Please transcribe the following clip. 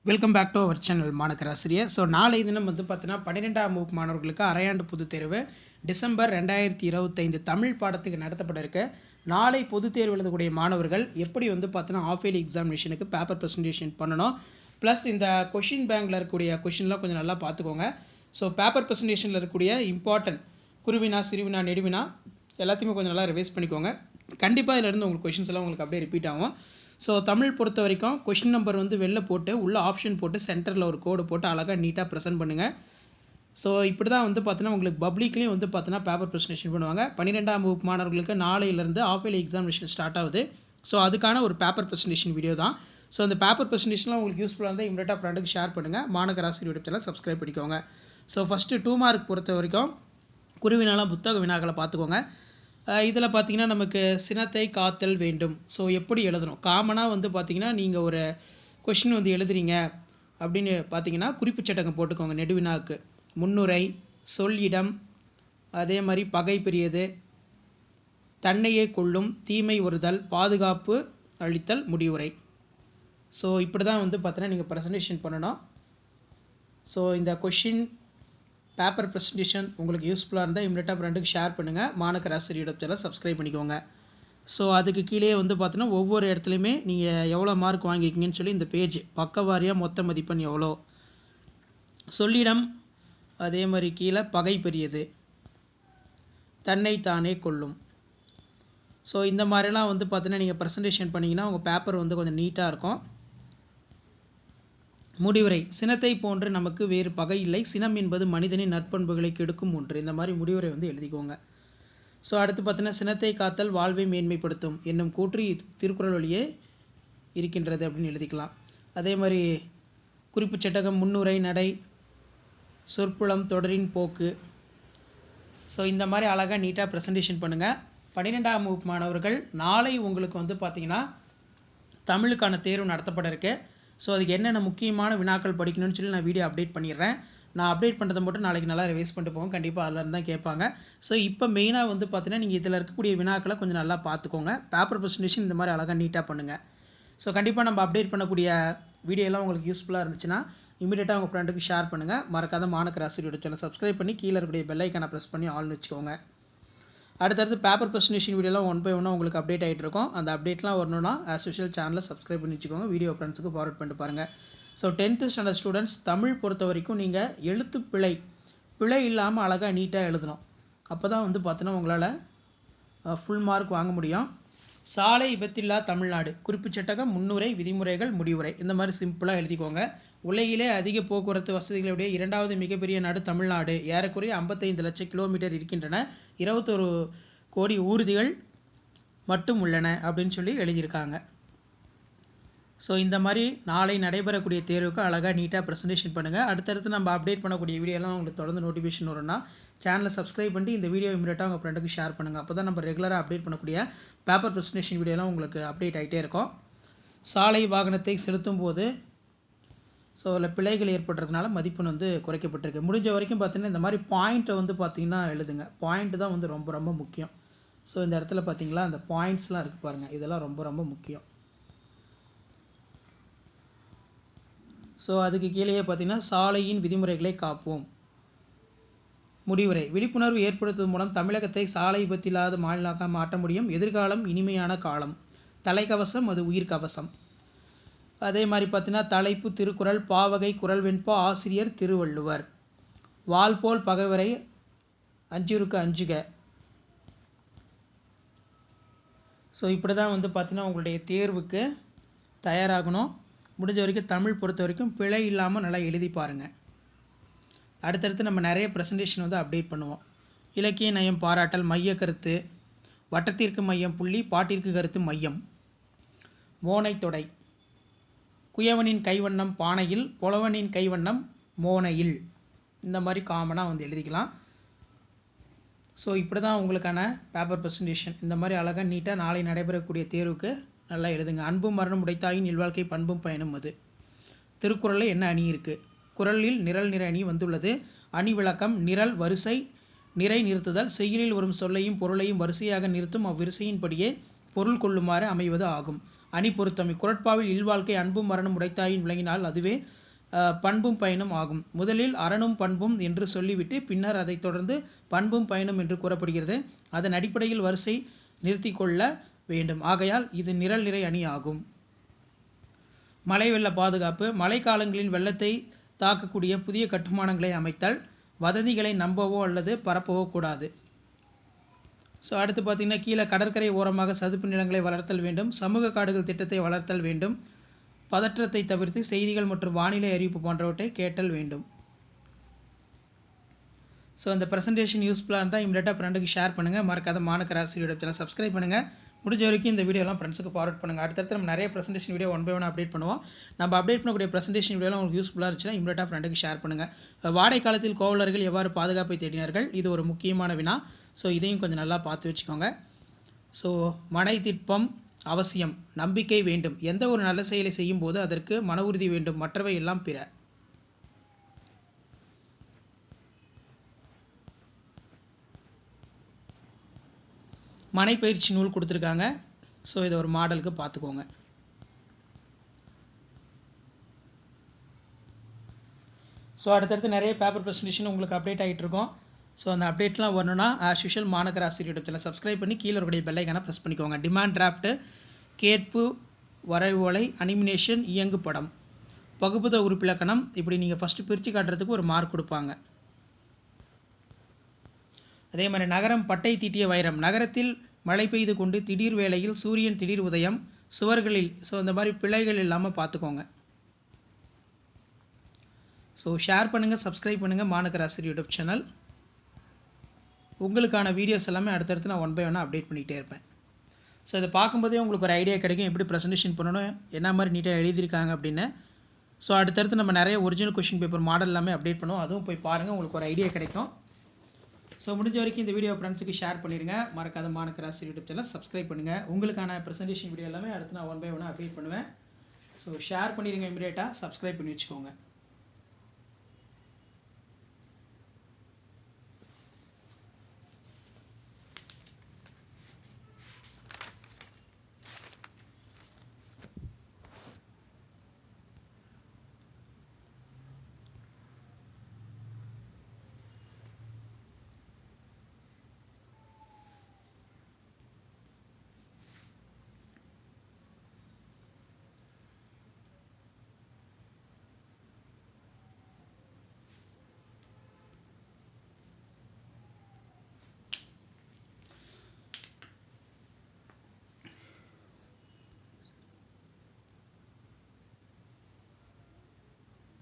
Welcome back to our channel மாணக்கர் ஆசிரியர். So நாளை தினம் பார்த்தீங்கன்னா 12ஆம் வகுப்பு மாணவர்களுக்கு அரையாண்டு பொதுத் தேர்வு டிசம்பர் 2025 தமிழ் பாடத்துக்கு நடத்தப்பட இருக்கு. நாளை பொதுத் தேர்வு எழுதக்கூடிய மாணவர்கள் எப்படி பார்த்தீங்கன்னா ஆஃப் இயர்லி எக்ஸாமினேஷனுக்கு பேப்பர் ப்ரெசன்டேஷன் பண்ணணும், ப்ளஸ் இந்த கொஷின் பேங்கில் இருக்கக்கூடிய கொஷின்லாம் கொஞ்சம் நல்லா பார்த்துக்கோங்க. ஸோ பேப்பர் ப்ரெசன்டேஷனில் இருக்கக்கூடிய இம்பார்ட்டன்ட் குருவினா சிறுவினா நெடுவினா எல்லாத்தையுமே கொஞ்சம் நல்லா ரிவைஸ் பண்ணிக்கோங்க. கண்டிப்பாக இதிலிருந்து உங்களுக்கு கொஷின்ஸ் எல்லாம் உங்களுக்கு அப்படியே ரிப்பீட் ஆகும். ஸோ தமிழ் பொறுத்த வரைக்கும் கொஷின் நம்பர் வெளில போட்டு உள்ள ஆப்ஷன் போட்டு சென்டரில் ஒரு கோடு போட்டு அழகாக நீட்டாக ப்ரெசென்ட் பண்ணுங்கள். ஸோ இப்படி தான் பார்த்தீங்கன்னா உங்களுக்கு பப்ளிக்லேயும் பார்த்தீங்கன்னா பேப்பர் ப்ரெசன்டேஷன் பண்ணுவாங்க. 12ஆம் வகுப்பு மாணவர்களுக்கு நாளையிலேருந்து ஆஃப் இயர்லி எக்ஸாமினேஷன் ஸ்டார்ட் ஆகுது. ஸோ அதுக்கான ஒரு பேப்பர் ப்ரெசன்டேஷன் வீடியோ தான். ஸோ அந்த பேப்பர் ப்ரெசன்டேஷன்லாம் உங்களுக்கு யூஸ்ஃபுல்லாக இருந்தால் இமீடியட்டாக ஃப்ரெண்டுக்கு ஷேர் பண்ணுங்கள். மாணக்கர் ஆசிரியர் யூடியூப் சப்ஸ்கிரைப் பண்ணிக்கோங்க. ஸோ ஃபஸ்ட்டு 2 மார்க் பொறுத்த வரைக்கும் குருவினாலாம் புத்தக வினாக்களை பார்த்துக்கோங்க. இதில் பார்த்தீங்கன்னா நமக்கு சினத்தை காத்தல் வேண்டும். ஸோ எப்படி எழுதணும் காமனாக பார்த்தீங்கன்னா நீங்கள் ஒரு கொஷின் எழுதுறீங்க அப்படின்னு பார்த்தீங்கன்னா குறிப்பு சட்டகம் போட்டுக்கோங்க. நெடுவினாக்கு முன்னுரை, சொல்லிடம், அதே மாதிரி பகை பெரியது, தன்னையே கொள்ளும், தீமை ஒருதல், பாதுகாப்பு அளித்தல், முடிவுரை. ஸோ இப்படி தான் பார்த்தீங்கன்னா நீங்கள் ப்ரெசன்டேஷன் பண்ணணும். ஸோ இந்த கொஷின் பேப்பர் ப்ரெசன்டேஷன் உங்களுக்கு யூஸ்ஃபுல்லாக இருந்தால் இமீடியட்டாக ஃப்ரெண்டுக்கு ஷேர் பண்ணுங்கள். மாணக்கர் ஆசிரியர் யூடியூப் சப்ஸ்கிரைப் பண்ணிக்கோங்க. ஸோ அதுக்கு கீழே பார்த்தீங்கன்னா ஒவ்வொரு இடத்துலையுமே நீங்கள் எவ்வளோ மார்க் வாங்கியிருக்கீங்கன்னு சொல்லி இந்த பேஜ் பக்கவாரியாக மொத்த மதிப்பெண் எவ்வளோ, சொல்லிடம், அதே மாதிரி கீழே பகை பெரியது, தன்னை தானே கொள்ளும். ஸோ இந்த மாதிரிலாம் பார்த்தீங்கன்னா நீங்கள் ப்ரெசன்டேஷன் பண்ணிங்கன்னா உங்கள் பேப்பர் கொஞ்சம் நீட்டாக இருக்கும். முடிவுரை, சினத்தை போன்று நமக்கு வேறு பகை இல்லை, சினம் என்பது மனிதனின் நற்பண்புகளை கெடுக்கும் ஒன்று. இந்த மாதிரி முடிவுரை எழுதிக்கோங்க. ஸோ அடுத்து பார்த்தீங்கன்னா சினத்தை காத்தல் வாழ்வை மேன்மைப்படுத்தும் என்னும் கூற்று திருக்குறள் வழியே இருக்கின்றது அப்படின்னு எழுதிக்கலாம். அதே மாதிரி குறிப்பு சட்டகம், முன்னுரை, நடை, சொற்புலம், தொடரின் போக்கு. ஸோ இந்த மாதிரி அழகாக நீட்டாக ப்ரெசன்டேஷன் பண்ணுங்கள். 12ஆம் வகுப்பு மாணவர்கள் நாளை உங்களுக்கு பார்த்தீங்கன்னா தமிழுக்கான தேர்வு நடத்தப்பட இருக்கு. ஸோ அதுக்கு என்னென்ன முக்கியமான வினாக்கள் படிக்கணும்னு சொல்லி நான் வீடியோ அப்டேட் பண்ணிடுறேன். நான் அப்டேட் பண்ணுறதை மட்டும் நாளைக்கு நல்லா ரிவைஸ் பண்ணிட்டு போங்க. கண்டிப்பாக அதில் இருந்தால் கேட்பாங்க. ஸோ இப்போ மெயினாக பார்த்தீங்கன்னா நீங்கள் இதில் இருக்கக்கூடிய வினாக்களை கொஞ்சம் நல்லா பார்த்துக்கோங்க. பேப்பர் ப்ரெசன்டேஷன் இந்த மாதிரி அழகாக நீட்டாக பண்ணுங்கள். ஸோ கண்டிப்பாக நம்ம அப்டேட் பண்ணக்கூடிய வீடியோலாம் உங்களுக்கு யூஸ்ஃபுல்லாக இருந்துச்சுன்னா இமீடியட்டாக உங்கள் ஃப்ரெண்டுக்கு ஷேர் பண்ணுங்கள். மறக்காத மாணக்கர் ஆசிரியர் சேனல் சப்ஸ்கிரைப் பண்ணி கீழே இருக்கக்கூடிய பெல் ஐக்கானை ப்ரெஸ் பண்ணி ஆல்னு வச்சுக்கோங்க. அடுத்தடுத்து பேப்பர் ப்ரெசன்டேஷன் வீடியோலாம் 1 by 1 உங்களுக்கு அப்டேட் ஆகிட்டு இருக்கும். அந்த அப்டேட்லாம் வரணும்னா ஆஸ் யூஷுவல் சேனலை சப்ஸ்கிரைப் பண்ணி வச்சுக்கோங்க. வீடியோ ஃப்ரெண்ட்ஸுக்கு ஃபார்வர்ட் பண்ணிட்டு பாருங்கள். So 10th standard students Tamil பொறுத்த வரைக்கும் நீங்கள் எழுத்து பிழை இல்லாமல் அழகாக நீட்டாக எழுதணும். அப்போ தான் பார்த்தீங்கன்னா உங்களால் ஃபுல் மார்க் வாங்க முடியும். சாலை விபத்தில்லா தமிழ்நாடு, குறிப்பு சட்டகம், முன்னுரை, விதிமுறைகள், முடிவுரை. இந்த மாதிரி சிம்பிளாக எழுதிக்கோங்க. உலகிலே அதிக போக்குவரத்து வசதிகளுடைய 2வது மிகப்பெரிய நாடு தமிழ்நாடு. ஏறக்குறைய 55 லட்சம் கிலோமீட்டர் இருக்கின்றன. 21 கோடி ஊர்திகள் மட்டும் உள்ளன அப்படின்னு சொல்லி எழுதியிருக்காங்க. ஸோ இந்த மாதிரி நாளை நடைபெறக்கூடிய தேர்வுக்கு அழகாக நீட்டாக ப்ரெசன்டேஷன் பண்ணுங்கள். அடுத்தடுத்து நம்ம அப்டேட் பண்ணக்கூடிய வீடியோலாம் உங்களுக்கு தொடர்ந்து நோட்டிஃபிகேஷன் வரும்னா சேனலை சப்ஸ்கிரைப் பண்ணி இந்த வீடியோ இமீடியட்டாக உங்கள் ஃப்ரெண்டுக்கு ஷேர் பண்ணுங்கள். அப்போ தான் நம்ம ரெகுலராக அப்டேட் பண்ணக்கூடிய பேப்பர் ப்ரெசன்டேஷன் வீடியோலாம் உங்களுக்கு அப்டேட் ஆகிட்டே இருக்கும். சாலை வாகனத்தை செலுத்தும் போது ஸோ அதில் பிழைகள் ஏற்படுறதுனால மதிப்பெண் குறைக்கப்பட்டிருக்கு. முடிஞ்ச வரைக்கும் பார்த்தீங்கன்னா இந்த மாதிரி பாயிண்ட்டை பார்த்தீங்கன்னா எழுதுங்க. பாயிண்ட் தான் ரொம்ப ரொம்ப முக்கியம். ஸோ இந்த இடத்துல பார்த்தீங்களா அந்த பாயிண்ட்ஸ்லாம் இருக்குது பாருங்கள், இதெல்லாம் ரொம்ப ரொம்ப முக்கியம். ஸோ அதுக்கு கீழேயே பார்த்தீங்கன்னா சாலையின் விதிமுறைகளை காப்போம். முடிவுரை, விழிப்புணர்வு ஏற்படுத்துவதன் மூலம் தமிழகத்தை சாலை விபத்தில்லாத மாநிலமாக மாற்ற முடியும். எதிர்காலம் இனிமையான காலம். தலைக்கவசம் அது உயிர்கவசம். அதே மாதிரி பார்த்தீங்கன்னா தலைப்பு திருக்குறள், பாவகை குறள் வெண்பா, ஆசிரியர் திருவள்ளுவர். வாள் போல் பகைவரை அஞ்சுருக்கு அஞ்சுக. ஸோ இப்படி தான் பார்த்தீங்கன்னா உங்களுடைய தேர்வுக்கு தயாராகணும். முடிஞ்ச வரைக்கும் தமிழ் பொறுத்த வரைக்கும் பிழை இல்லாமல் நல்லா எழுதி பாருங்கள். அடுத்தடுத்து நம்ம நிறைய ப்ரெசன்டேஷன் அப்டேட் பண்ணுவோம். இலக்கிய நயம் பாராட்டல், மைய கருத்து, வட்டத்திற்கு மையம் புள்ளி, பாட்டிற்கு கருத்து மையம், மோனை தொடை, குயவனின் கைவண்ணம் பானையில், புலவனின் கைவண்ணம் மோனையில். இந்த மாதிரி காமனாக எழுதிக்கலாம். ஸோ இப்படி தான் உங்களுக்கான பேப்பர் ப்ரெசன்டேஷன். இந்த மாதிரி அழகாக நீட்டாக நாளை நடைபெறக்கூடிய தேர்வுக்கு நல்லா எழுதுங்க. அன்பும் மரணம் உடைத்தாயின் இல்வாழ்க்கை பண்பும் பயனும் அது. திருக்குறளில் என்ன அணி இருக்குது? குறளில் நிரல் நிறை அணி வந்துள்ளது. அணி விளக்கம், நிரல் வரிசை, நிறை நிறுத்துதல், செய்யுளில் வரும் சொல்லையும் பொருளையும் வரிசையாக நிறுத்தும் அவ்வரிசையின்படியே பொருள் கொள்ளுமாறு அமைவது ஆகும். அணி பொருத்தமை குறட்பாவில் இல்வாழ்க்கை அன்பும் மரணம் உடைத்தாயின் விளங்கினால் அதுவே பண்பும் பயனும் ஆகும். முதலில் அறனும் பண்பும் என்று சொல்லிவிட்டு பின்னர் அதை தொடர்ந்து பண்பும் பயனும் என்று கூறப்படுகிறது. அதன் அடிப்படையில் வரிசை நிறுத்தி கொள்ள வேண்டும். ஆகையால் இது நிரல் நிறை அணி ஆகும். மழை வெள்ள பாதுகாப்பு மழைக்காலங்களில் வெள்ளத்தை தாக்கக்கூடிய புதிய கட்டுமானங்களை அமைத்தல். வதந்திகளை நம்பவோ அல்லது பரப்பவோ கூடாது. ஸோ அடுத்து பார்த்தீங்கன்னா கீழே கடற்கரை ஓரமாக சதுப்பு நிலங்களை வளர்த்தல் வேண்டும். சமூக காடுகள் திட்டத்தை வளர்த்தல் வேண்டும். பதற்றத்தை தவிர்த்து செய்திகள் மற்றும் வானிலை அறிவிப்பு போன்றவற்றை கேட்டல் வேண்டும். ஸோ அந்த ப்ரெசன்டேஷன் யூஸ்ஃபுல்லாக இருந்தால் இமீடியட்டாக ஃப்ரெண்டுக்கு ஷேர் பண்ணுங்கள். மறக்காத மாணக்கர் ஆசிரியர் யூடியூப் சேனல் சப்ஸ்கிரைப் பண்ணுங்கள். முடிஞ்ச வரைக்கும் இந்த வீடியோலாம் ஃப்ரெண்ட்ஸுக்கு ஃபார்வர்ட் பண்ணுங்கள். அடுத்தடுத்து நம்ம நிறைய presentation video one by one update பண்ணுவோம். நம்ம அப்டேட் பண்ணக்கூடிய ப்ரெசன்டேஷன் வீடியோலாம் உங்களுக்கு யூஸ்ஃபுல்லாக இருந்துச்சுன்னா இமீடியட்டாக ஃப்ரெண்டுக்கு ஷேர் பண்ணுங்கள். வாடகை காலத்தில் கோவலர்கள் எவ்வாறு பாதுகாப்பை தேடினார்கள்? இது ஒரு முக்கியமான வினா. ஸோ இதையும் கொஞ்சம் நல்லா பார்த்து வச்சுக்கோங்க. ஸோ மனை திட்பம் அவசியம். நம்பிக்கை வேண்டும். எந்த ஒரு நல்ல செயலை செய்யும் போது அதற்கு மன உறுதி வேண்டும். மற்றவை எல்லாம் பிற. மனை பயிற்சி நூல் கொடுத்துருக்காங்க. ஸோ இதை ஒரு மாடலுக்கு பார்த்துக்கோங்க. ஸோ அடுத்தடுத்து நிறைய பேப்பர் ப்ரெசன்டேஷன் உங்களுக்கு அப்டேட் ஆகிட்டு இருக்கும். ஸோ அந்த அப்டேட்லாம் வரணும்னா ஆஸ் யூஷுவல் மாணக்கர் ஆசிரியர் யூடியூப் சேனல் சப்ஸ்கிரைப் பண்ணி கீழே இருக்கக்கூடிய பெல் ஐக்கானை ப்ரெஸ் பண்ணிக்கோங்க. டிமாண்ட் டிராஃப்ட்டு, கேட்பு, வரைவோலை, அனிமினேஷன், இயங்கு படம், பகுப்புத உறுப்பிலக்கணம் இப்படி நீங்கள் ஃபஸ்ட்டு பிரித்து காட்டுறதுக்கு ஒரு மார்க் கொடுப்பாங்க. அதே மாதிரி நகரம் பட்டை தீட்டிய வைரம். நகரத்தில் மழை பெய்து கொண்டு திடீர் வேளையில் சூரியன் திடீர் உதயம். சுவர்களில் ஸோ இந்த மாதிரி பிழைகள் இல்லாமல் பார்த்துக்கோங்க. ஸோ ஷேர் பண்ணுங்கள், சப்ஸ்கிரைப் பண்ணுங்கள் மாணக்கர் ஆசிரியர் யூடியூப் சேனல். உங்களுக்கான வீடியோஸ் எல்லாமே அடுத்தடுத்து நான் ஒன் பை ஒன்னாக அப்டேட் பண்ணிகிட்டே இருப்பேன். ஸோ இதை பார்க்கும்போதே உங்களுக்கு ஒரு ஐடியா கிடைக்கும் எப்படி ப்ரெசன்டேஷன் பண்ணணும், என்ன மாதிரி நீட்டாக எழுதியிருக்காங்க அப்படின்னு. ஸோ அடுத்தடுத்து நம்ம நிறைய ஒரிஜினல் கொஷின் பேப்பர் மாடல் எல்லாமே அப்டேட் பண்ணுவோம். அதுவும் போய் பாருங்கள், உங்களுக்கு ஒரு ஐடியா கிடைக்கும். ஸோ முடிஞ்ச வரைக்கும் இந்த வீடியோ ஃப்ரெண்ட்ஸுக்கு ஷேர் பண்ணிடுங்க. மறக்காத மாணக்கர் ஆசிரியர் யூடியூப் சேனல் சப்ஸ்கிரைப் பண்ணுங்கள். உங்களுக்கான ப்ரெசன்டேஷன் வீடியோ எல்லாமே அடுத்து நான் ஒன் பை ஒன்னாக அப்டேட் பண்ணுவேன். ஸோ ஷேர் பண்ணிடுங்க, இமீடியட்டாக சப்ஸ்கிரைப் பண்ணி வச்சுக்கோங்க.